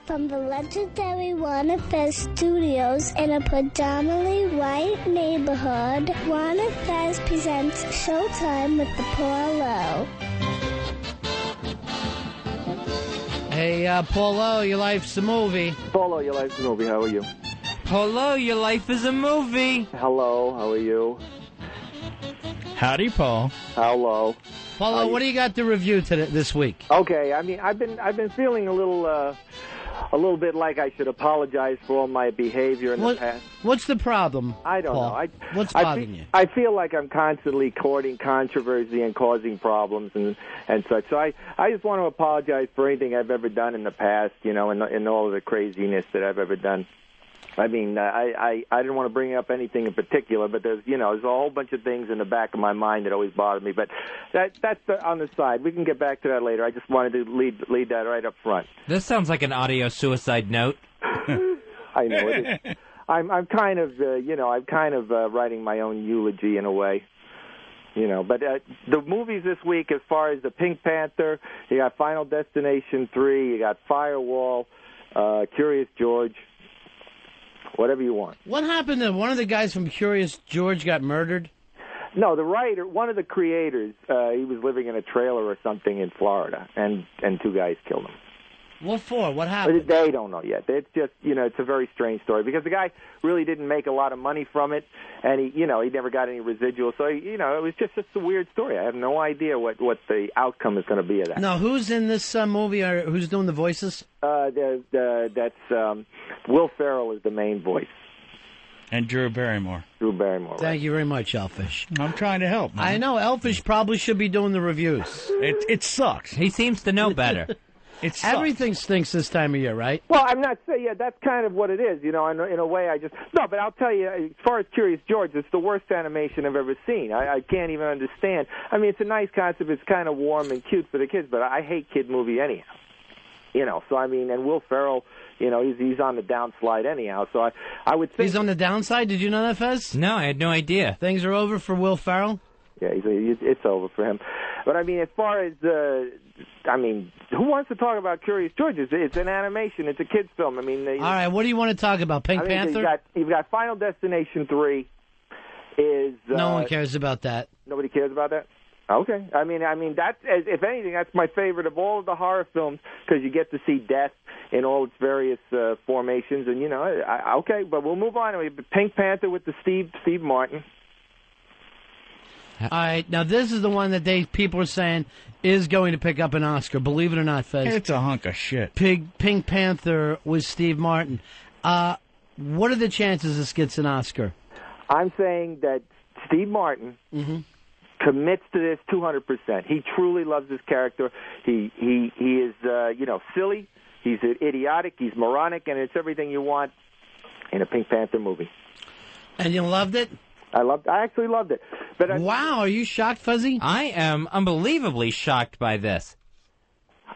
From the legendary Ron and Fez Studios in a predominantly white neighborhood, Ron and Fez presents Showtime with the Paulo. Hey, Paulo, your life's a movie. Paulo, your life's a movie. How are you? Paulo, your life is a movie. Hello, how are you? Howdy, Paul. Hello. Paulo, what do you got to review this week? Okay, I mean, I've been feeling a little bit like I should apologize for all my behavior in the past. What's the problem? I don't Paul? know. What's bothering you? I feel like I'm constantly courting controversy and causing problems and such. So I just want to apologize for anything I've ever done in the past, you know, and all of the craziness that I've ever done. I mean, I didn't want to bring up anything in particular, but there's a whole bunch of things in the back of my mind that always bother me. But that's on the side. We can get back to that later. I just wanted to lead that right up front. This sounds like an audio suicide note. I know it is. I'm kind of writing my own eulogy in a way. You know, but the movies this week, as far as the Pink Panther, you got Final Destination 3, you got Firewall, Curious George. Whatever you want. What happened to one of the guys from Curious George got murdered? No, the writer, one of the creators, he was living in a trailer or something in Florida, and two guys killed him. What for? What happened? They don't know yet. It's just, it's a very strange story because the guy really didn't make a lot of money from it, and he never got any residual. So, it was just a weird story. I have no idea what the outcome is going to be of that. Now, who's in this movie, or who's doing the voices? That's Will Ferrell is the main voice. And Drew Barrymore. Right. Thank you very much, Elfish. I'm trying to help, man. I know, Elfish probably should be doing the reviews. It sucks. He seems to know better. Everything stinks this time of year, right? Well, I'm not saying, that's kind of what it is, in a way but I'll tell you, as far as Curious George, it's the worst animation I've ever seen. I can't even understand. I mean, it's a nice concept, it's kind of warm and cute for the kids, but I hate kid movie anyhow. So I mean, and Will Ferrell, he's on the downslide anyhow, so I would think... He's on the downside? Did you know that, Fez? No, I had no idea. Things are over for Will Ferrell? Yeah, it's over for him. But I mean, as far as who wants to talk about Curious George? It's an animation. It's a kids' film. I mean, all right. What do you want to talk about? Pink Panther? You've got Final Destination 3. No one cares about that. Nobody cares about that. Okay. I mean that's, if anything, that's my favorite of all of the horror films because you get to see death in all its various formations, and okay. But we'll move on. Pink Panther with the Steve Martin. All right, now this is the one that people are saying is going to pick up an Oscar. Believe it or not, Fez. It's a hunk of shit. Pink Panther with Steve Martin. What are the chances this gets an Oscar? I'm saying that Steve Martin commits to this 200%. He truly loves this character. He is silly. He's idiotic. He's moronic, and it's everything you want in a Pink Panther movie. And you loved it? I actually loved it. But wow, are you shocked, Fuzzy? I am unbelievably shocked by this.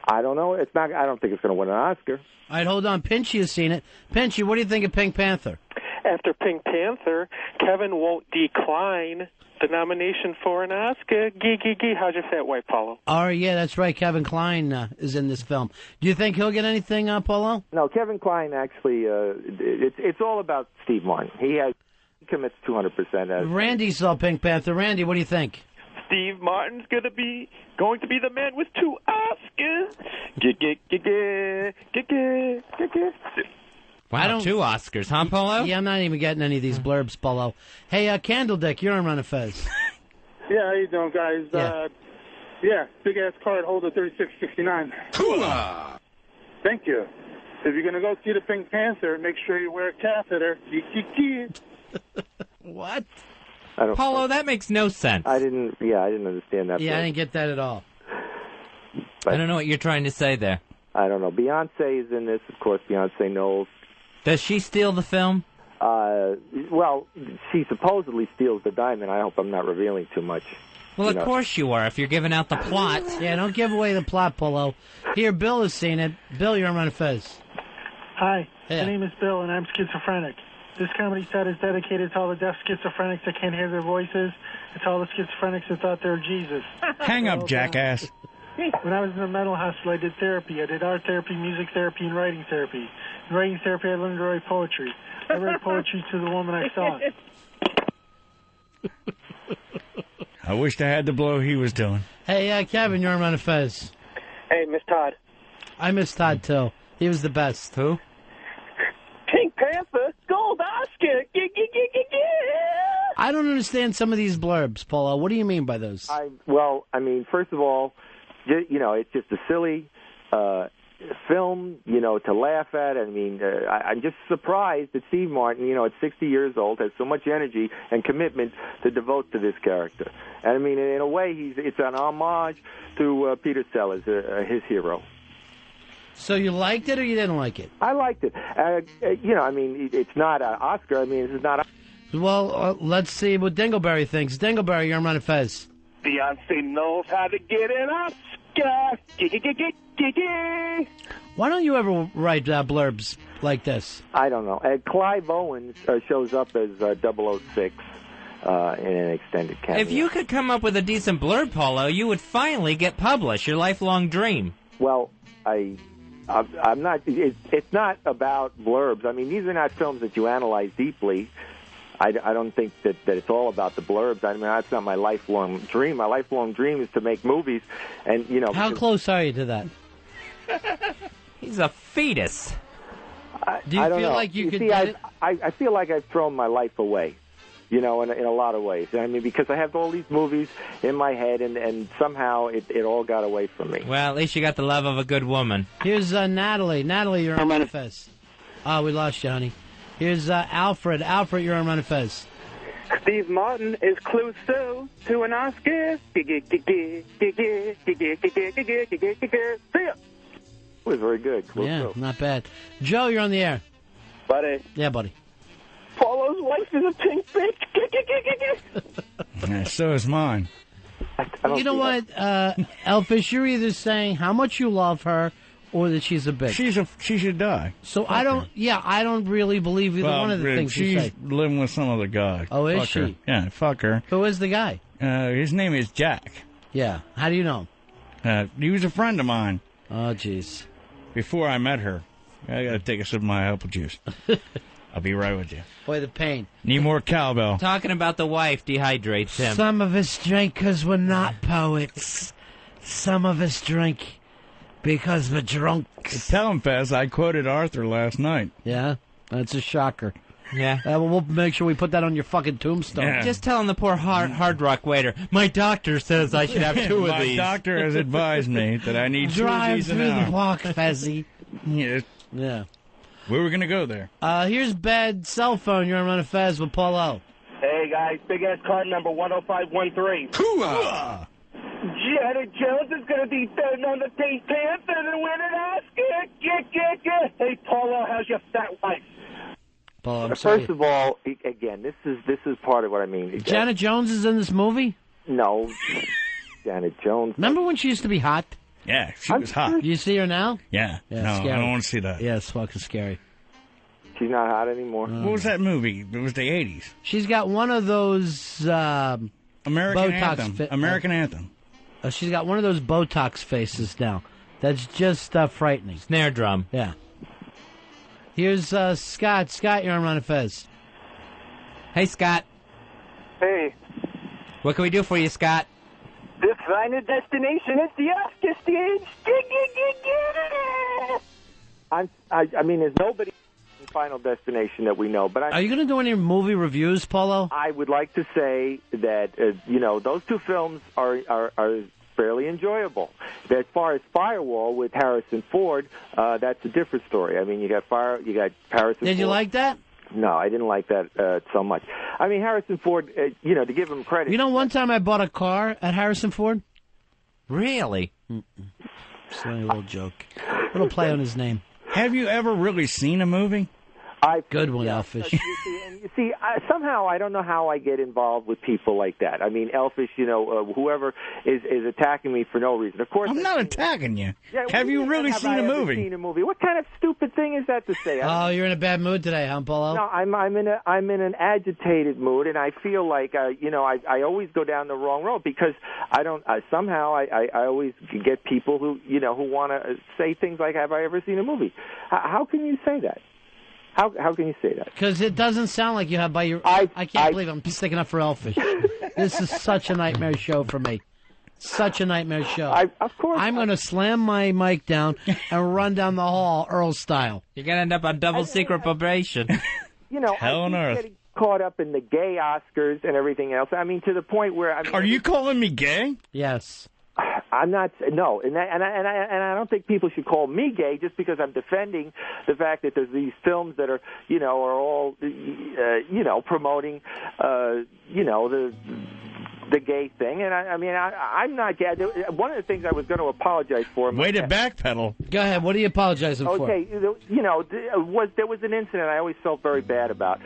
I don't know. It's not. I don't think it's going to win an Oscar. All right, hold on. Pinchy has seen it. Pinchy, what do you think of Pink Panther? After Pink Panther, Kevin won't decline the nomination for an Oscar. Gee. How's your fat wife, Paulo? Oh, yeah, that's right. Kevin Kline is in this film. Do you think he'll get anything, Paulo? No, Kevin Kline actually, it's all about Steve Martin. He commits 200%. Randy saw Pink Panther. Randy, what do you think? Steve Martin's going to be the man with 2 Oscars. Wow, 2 Oscars, huh, Paulo? Yeah, I'm not even getting any of these blurbs, Paulo. Hey, Candle Dick, you're on Ron and Fez. Yeah, how you doing, guys? Big-ass card holder 3669. Hooah! Thank you. If you're going to go see the Pink Panther, make sure you wear a catheter. What? Paulo, that makes no sense. I didn't understand that. Yeah, I didn't get that at all. But I don't know what you're trying to say there. I don't know. Beyonce is in this, of course, Beyonce Knowles. Does she steal the film? Well, she supposedly steals the diamond. I hope I'm not revealing too much. Well, of course you are, if you're giving out the plot. Yeah, don't give away the plot, Paulo. Here, Bill has seen it. Bill, you're on Ron and Fez. Hi, my name is Bill, and I'm schizophrenic. This comedy set is dedicated to all the deaf schizophrenics that can't hear their voices. It's all the schizophrenics that thought they were Jesus. Hang up, jackass. When I was in the mental hospital, I did therapy. I did art therapy, music therapy, and writing therapy. In writing therapy, I learned to write poetry. I read poetry to the woman I saw. I wished I had the blow he was doing. Hey, Kevin, you're on Ron and Fez. Hey, Miss Todd. I miss Todd, too. He was the best. Who? Pink Panther, Gold Oscar. I don't understand some of these blurbs, Paulo. What do you mean by those? Well, I mean, first of all, you know, it's just a silly film, you know, to laugh at. I mean, I'm just surprised that Steve Martin, you know, at 60 years old, has so much energy and commitment to devote to this character. And I mean, in a way, it's an homage to Peter Sellers, his hero. So you liked it or you didn't like it? I liked it. You know, I mean, it's not an Oscar. I mean, it's not. Well, let's see what Dingleberry thinks. Dingleberry, you're on Ron and Fez. Beyonce knows how to get an Oscar. Why don't you ever write blurbs like this? I don't know. Clive Owens shows up as 006 in an extended cameo. If you could come up with a decent blurb, Paulo, you would finally get published. Your lifelong dream. Well, I'm not. It's not about blurbs. I mean, these are not films that you analyze deeply. I don't think that it's all about the blurbs. I mean, that's not my lifelong dream. My lifelong dream is to make movies, and you know. How close are you to that? He's a fetus. Do you feel like you could? I feel like I've thrown my life away. You know, in a lot of ways. I mean, because I have all these movies in my head, and somehow it all got away from me. Well, at least you got the love of a good woman. Here's Natalie. Natalie, you're on Ron and Fez. Oh, we lost you, honey. Here's Alfred. Alfred, you're on Ron and Fez. Steve Martin is close to an Oscar. See ya. It was very good. Yeah, not bad. Joe, you're on the air. Buddy. Yeah, buddy. Paulo's wife is a pink bitch. Yeah, so is mine. You know what, Elfish, you're either saying how much you love her or that she's a bitch. She should die. So I don't really believe either one of the things you say. She's living with some other guy. Oh, is fuck she? Her. Yeah, fuck her. Who is the guy? His name is Jack. Yeah. How do you know him? He was a friend of mine. Oh, jeez. Before I met her. I gotta take a sip of my apple juice. I'll be right with you. Boy, the pain. Need more cowbell. Talking about the wife dehydrates him. Some of us drink because we're not poets. Some of us drink because we're drunk. Tell him, Fez, I quoted Arthur last night. Yeah? That's a shocker. Yeah. We'll make sure we put that on your fucking tombstone. Yeah. Just telling the poor hard rock waiter, my doctor says I should have two of these. My doctor has advised me that I need two of these an hour. Drive through the walk, Fezzy. Yes. Yeah. We were going to go there. Here's bad cell phone. You're on Ron and Fez with Paulo. Hey, guys. Big-ass card number 10513. Hooah! Janet Jones is going to be third on the Pink Panther and win an Oscar. Hey, Paulo, how's your fat wife? Paulo, I'm sorry. First of all, again, this is part of what I mean. Janet Jones is in this movie? No. Janet Jones. Remember when she used to be hot? Yeah, she was hot. You see her now? Yeah. No, scary. I don't want to see that. Yeah, it's fucking scary. She's not hot anymore. What was that movie? It was the 80s. She's got one of those American Botox Anthem. American Anthem. She's got one of those Botox faces now. That's just frightening. Snare drum. Yeah. Here's Scott. Scott, you're on Ron and Fez. Hey, Scott. Hey. What can we do for you, Scott? The final destination is the Oscar stage. I mean, there's nobody in Final Destination that we know. But are you going to do any movie reviews, Paulo? I would like to say that those two films are fairly enjoyable. As far as Firewall with Harrison Ford, that's a different story. I mean, you got Harrison. Did you like that? No, I didn't like that so much. I mean, Harrison Ford, to give him credit. You know, one time I bought a car at Harrison Ford. Really? Just a little joke. A little play on his name. Have you ever really seen a movie? Good one, Alfish. see, somehow I don't know how I get involved with people like that. I mean, Elfish, whoever is attacking me for no reason. Of course, I'm not attacking you. Yeah, have you really seen a movie? Seen a movie? What kind of stupid thing is that to say? Oh, you're in a bad mood today, huh, Paulo? No, I'm in an agitated mood, and I feel like I always go down the wrong road because I always get people who want to say things like, "Have I ever seen a movie?" How can you say that? How can you say that? Because it doesn't sound like you have by your... I can't believe I'm sticking up for Elfish. This is such a nightmare show for me. Such a nightmare show. Of course. I'm going to slam my mic down and run down the hall, Earl style. You're going to end up on double secret probation. Hell on earth. Getting caught up in the gay Oscars and everything else. I mean, to the point where... Are you calling me gay? Yes. I'm not. No, and I don't think people should call me gay just because I'm defending the fact that there's these films that are all promoting the gay thing. And I'm not gay. One of the things I was going to apologize for. Way to backpedal. Go ahead. What are you apologizing for? Okay, there was an incident I always felt very bad about.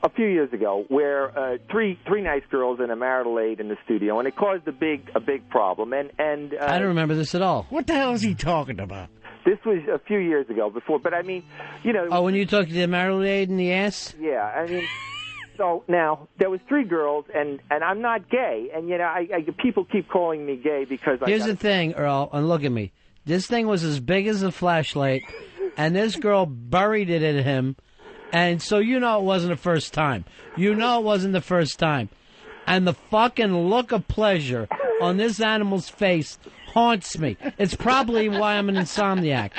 A few years ago, where three nice girls and a marital aide in the studio, and it caused a big problem. And I don't remember this at all. What the hell is he talking about? This was a few years ago before, but I mean, Oh, when you talked to the marital aide in the ass? Yeah, I mean. So now there was three girls, and I'm not gay, and people keep calling me gay because. Here's the thing, Earl, and look at me. This thing was as big as a flashlight, and this girl buried it in him. And so it wasn't the first time. It wasn't the first time. And the fucking look of pleasure on this animal's face haunts me. It's probably why I'm an insomniac.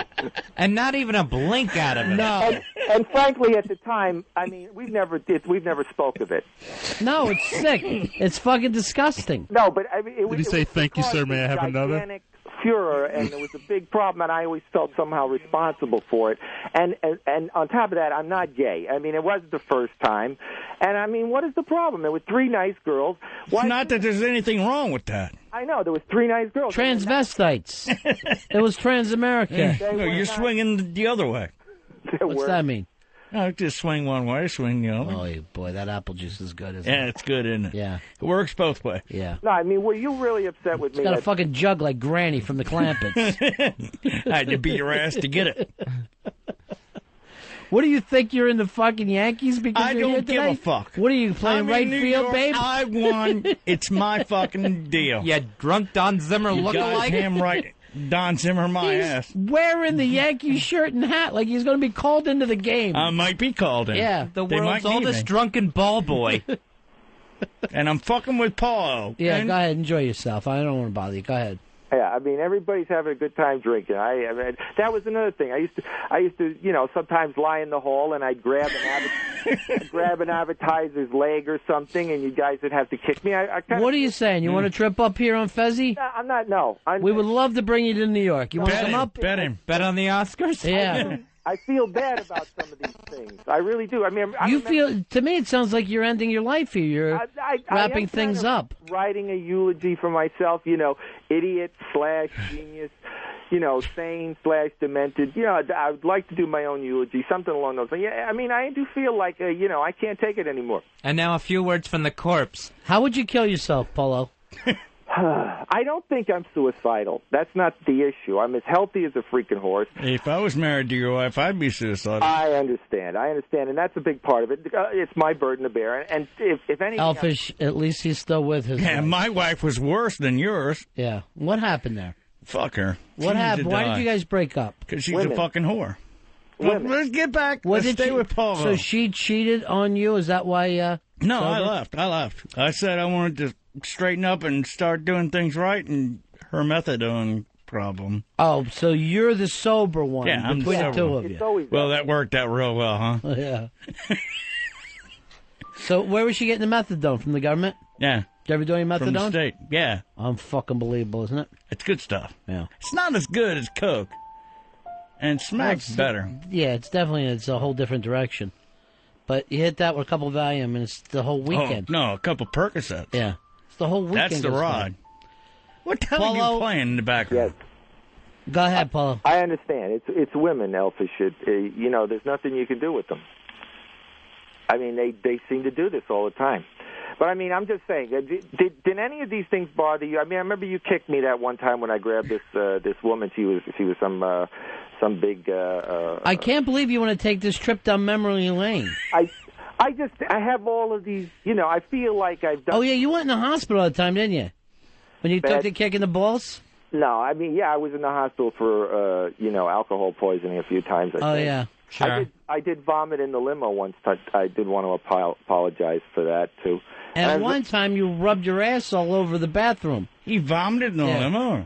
And not even a blink out of it. No. And frankly, at the time, I mean, we've never spoke of it. No, it's sick. It's fucking disgusting. No, but I mean, did he say, "Thank you, sir, may I have another"? Furor, and it was a big problem, and I always felt somehow responsible for it. And on top of that, I'm not gay. I mean, it wasn't the first time. And I mean, what is the problem? There were three nice girls. It's not that there's anything wrong with that. I know, there was three nice girls. Transvestites. It was Transamerica. No, you're swinging the other way. What's that mean? No, just swing one way, swing the other. Oh, boy, that apple juice is good, isn't it? Yeah, it's good, isn't it? Yeah. It works both ways. Yeah. No, I mean, were you really upset with me? It's got a fucking jug like Granny from the Clampets. I had to beat your ass to get it. What do you think, you're in the fucking Yankees because I you're don't here give today? a fuck. What are you, playing right New field, York, babe? I won. It's my fucking deal. Yeah, drunk Don Zimmer look-alike. Damn right. Don Zimmer, my ass. Wearing the Yankees shirt and hat like he's going to be called into the game. I might be called in. Yeah. The world's oldest drunken ball boy. And I'm fucking with Paulo. Yeah, go ahead. Enjoy yourself. I don't want to bother you. Go ahead. Yeah, I mean, everybody's having a good time drinking. I mean, that was another thing. I used to, sometimes lie in the hall and I'd grab an advertiser's leg or something, and you guys would have to kick me. What are you saying? You want to trip up here on Fezzy? I'm not. No, we would love to bring you to New York. You want to come up? Bet him. Bet on the Oscars? Yeah. I feel bad about some of these things. I really do. I mean, to me, it sounds like you're ending your life here. You're wrapping things up. Writing a eulogy for myself, idiot / genius, sane / demented. I would like to do my own eulogy, something along those lines. Yeah, I mean, I do feel like, I can't take it anymore. And now a few words from the corpse. How would you kill yourself, Paulo? I don't think I'm suicidal. That's not the issue. I'm as healthy as a freaking horse. If I was married to your wife, I'd be suicidal. I understand, and that's a big part of it. It's my burden to bear, and if anything... Elfish, at least he's still with his wife. My wife was worse than yours. Yeah. What happened there? Fuck her. What happened? Why did you guys break up? Because she's a fucking whore. Well, let's get back. Let's stay with Paulo. So she cheated on you? Is that why... No, I left. I said I wanted to straighten up and start doing things right, and her methadone problem. Oh, so you're the sober one I'm between the two of you. Well, that worked out real well, huh? Yeah. So where was she getting the methadone? From the government? Yeah. Did you ever do any methadone? From the state, yeah. Unfucking believable, isn't it? It's good stuff. Yeah. It's not as good as Coke. And smacks better. Yeah, it's a whole different direction. But you hit that with a couple of Valium, and it's the whole weekend. Oh, no, a couple Percocets. Yeah. It's the whole weekend. That's the ride. What the hell are you playing in the background? Yes. Go ahead, Paulo. I understand. It's women, Elfish. There's nothing you can do with them. I mean, they seem to do this all the time. But I mean, I'm just saying, did any of these things bother you? I mean, I remember you kicked me that one time when I grabbed this woman. She was some big. I can't believe you want to take this trip down memory lane. I have all of these. You know, I feel like I've done. Oh yeah, you went in the hospital all the time, didn't you? When you took the kick in the balls. No, I mean, yeah, I was in the hospital for alcohol poisoning a few times. I think. Yeah, sure. I did vomit in the limo once. I did want to apologize for that too. And one time you rubbed your ass all over the bathroom. He vomited in the limo.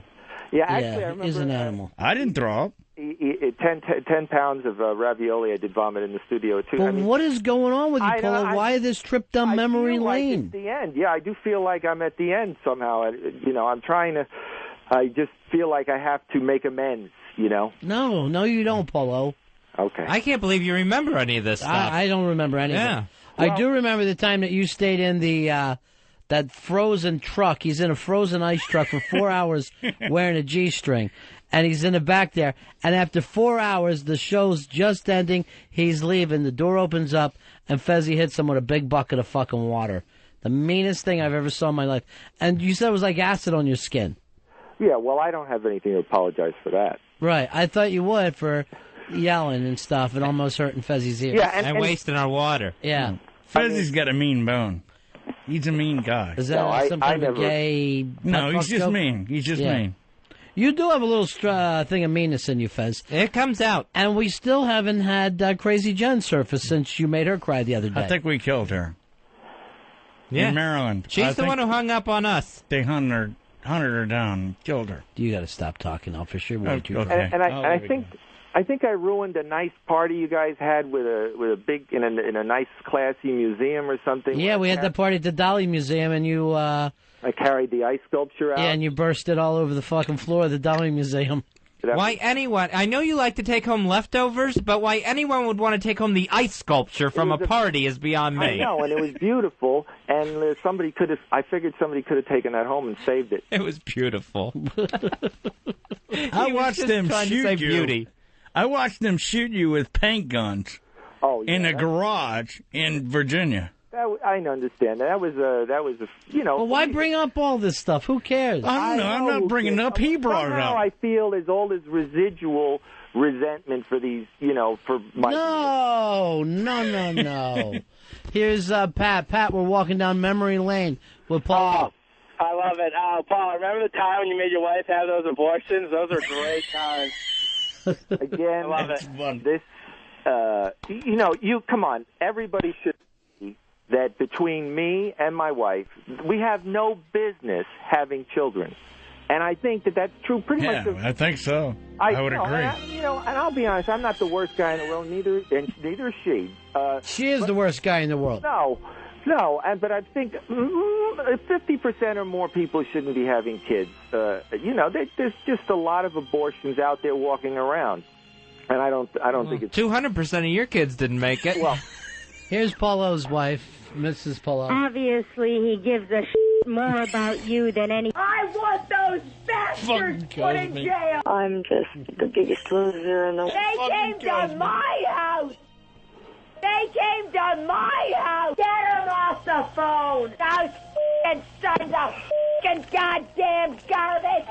Yeah, actually, I remember. He's an animal. I didn't throw up. 10 pounds of ravioli. I did vomit in the studio too. But what is going on with you, Paulo? Why this trip down memory lane? At the end, yeah, I do feel like I'm at the end somehow. I'm trying to. I just feel like I have to make amends. No, you don't, Paulo. Okay. I can't believe you remember any of this stuff. I don't remember any of it. Well, I do remember the time that you stayed in the that frozen truck. He's in a frozen ice truck for 4 hours wearing a G-string. And he's in the back there. And after 4 hours, the show's just ending. He's leaving. The door opens up, and Fezzy hits him with a big bucket of fucking water. The meanest thing I've ever saw in my life. And you said it was like acid on your skin. Yeah, well, I don't have anything to apologize for that. Right. I thought you would for yelling and stuff and almost hurting Fezzy's ears. Yeah, and wasting our water. Yeah. Fezzy's got a mean bone. He's a mean guy. Is that some kind of gay... No, he's just mean. He's just mean. You do have a little thing of meanness in you, Fez. It comes out. And we still haven't had Crazy Jen surface since you made her cry the other day. I think we killed her. Yeah. In Maryland. She's the one who hung up on us. They hunted her down and killed her. You got to stop talking. I'll for sure wait you. Okay. And I think I ruined a nice party you guys had with a big in a nice classy museum or something. Yeah, we had that party at the Dolly Museum, and you. I carried the ice sculpture out. Yeah, and you burst it all over the fucking floor of the Dolly Museum. Why anyone? I know you like to take home leftovers, but why anyone would want to take home the ice sculpture from a party is beyond me. I know, and it was beautiful, and I figured somebody could have taken that home and saved it. It was beautiful. I watched them shoot you. Beauty. I watched them shoot you with paint guns. In a garage in Virginia. I understand. That was Well, why bring up all this stuff? Who cares? I don't know. I'm not bringing it up. He brought it up. I feel there's all this residual resentment for these, for my... No. Here's Pat. Pat, we're walking down memory lane with Paul. Oh, I love it. Paul, remember the time when you made your wife have those abortions? Those are great times. Again, I love it. This, come on. Everybody should see that between me and my wife, we have no business having children. And I think that's true pretty much. I think so. I would agree. And I'll be honest, I'm not the worst guy in the world, neither is she. She is the worst guy in the world. No, but I think 50% or more people shouldn't be having kids. There's just a lot of abortions out there walking around, and I don't think it's 200% of your kids didn't make it. Well, here's Paulo's wife, Mrs. Paulo. Obviously, he gives a more about you than any. I want those bastards put in jail. I'm just the biggest loser in the world. They came to my house. They came to my house. Get him off the phone. Those f***ing sons of f***ing goddamn garbage.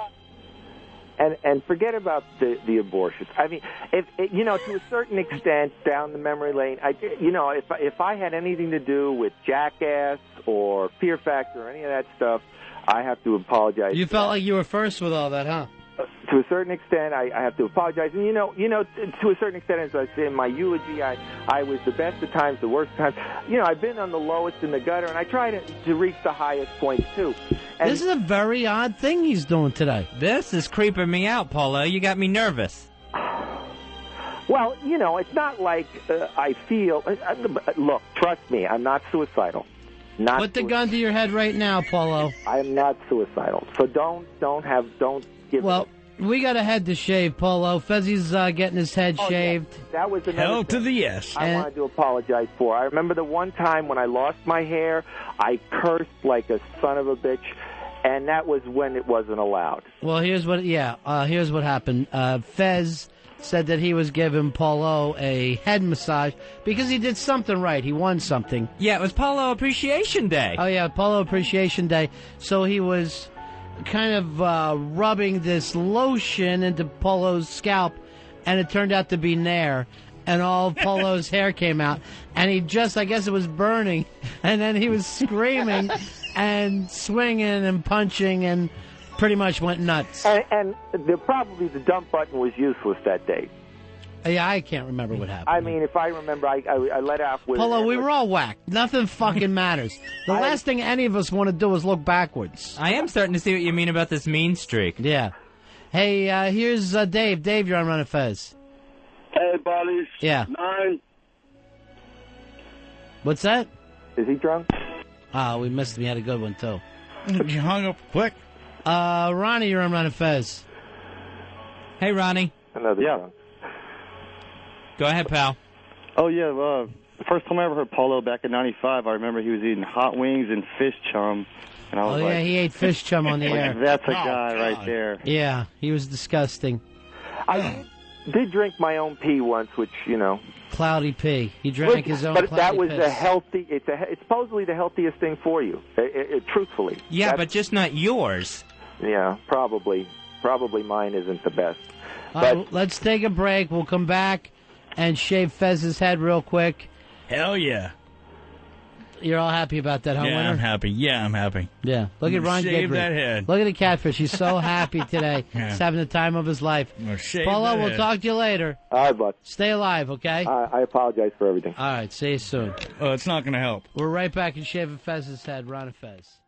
And forget about the abortions. I mean, if to a certain extent, down the memory lane, if I had anything to do with Jackass or Fear Factor or any of that stuff, I have to apologize. You felt like you were first with all that, huh? To a certain extent, I have to apologize. And, to a certain extent, as I say in my eulogy, I was the best of times, the worst of times. I've been on the lowest in the gutter, and I try to reach the highest points, too. And this is a very odd thing he's doing today. This is creeping me out, Paulo. You got me nervous. Well, it's not like I feel... Look, trust me, I'm not suicidal. Put the gun to your head right now, Paulo. I am not suicidal. So don't give Well, we got a head to shave, Paulo. Fezzy's getting his head shaved. Yeah. That was another Hell to thing the yes. I wanted to apologize for. I remember the one time when I lost my hair, I cursed like a son of a bitch, and that was when it wasn't allowed. Well, here's what happened. Fez said that he was giving Paulo a head massage because he did something right. He won something. Yeah, it was Paulo Appreciation Day. Oh, yeah, Paulo Appreciation Day. So he was kind of rubbing this lotion into Paulo's scalp, and it turned out to be Nair. And all of Paulo's hair came out. And he just, I guess it was burning. And then he was screaming and swinging and punching and pretty much went nuts. And probably the dump button was useless that day. Yeah, I can't remember what happened. I mean, if I remember, I let off with... Paulo, we were all whacked. Nothing fucking matters. The last thing any of us want to do is look backwards. I am starting to see what you mean about this mean streak. Yeah. Hey, here's Dave. Dave, you're on Ron and Fez. Hey, buddies. Yeah. 9. What's that? Is he drunk? Oh, we missed him. He had a good one, too. You hung up quick. Ronnie, you're on Ron and Fez. Hey, Ronnie. Another drunk. Go ahead, pal. Oh, yeah. The first time I ever heard Paulo back in '95, I remember he was eating hot wings and fish chum. And I was yeah, he ate fish chum on the air. That's a guy right there. Yeah, he was disgusting. I did drink my own pee once, which, you know... Cloudy pee. He drank his own but cloudy that was piss. a healthy... It's supposedly the healthiest thing for you, truthfully. Yeah, but just not yours. Yeah, probably. Probably mine isn't the best. Let's take a break. We'll come back and shave Fez's head real quick. Hell yeah. You're all happy about that, huh, Yeah, Winter? I'm happy. Yeah, I'm happy. Yeah. Look at Ron Shave Gidry. that head. Look at the catfish. He's so happy today. Yeah. He's having the time of his life. Shave Paulo, that we'll head. talk to you later. All right, bud. Stay alive, okay? I apologize for everything. All right. See you soon. Oh, it's not going to help. We're right back in shaving Fez's head. Ron and Fez.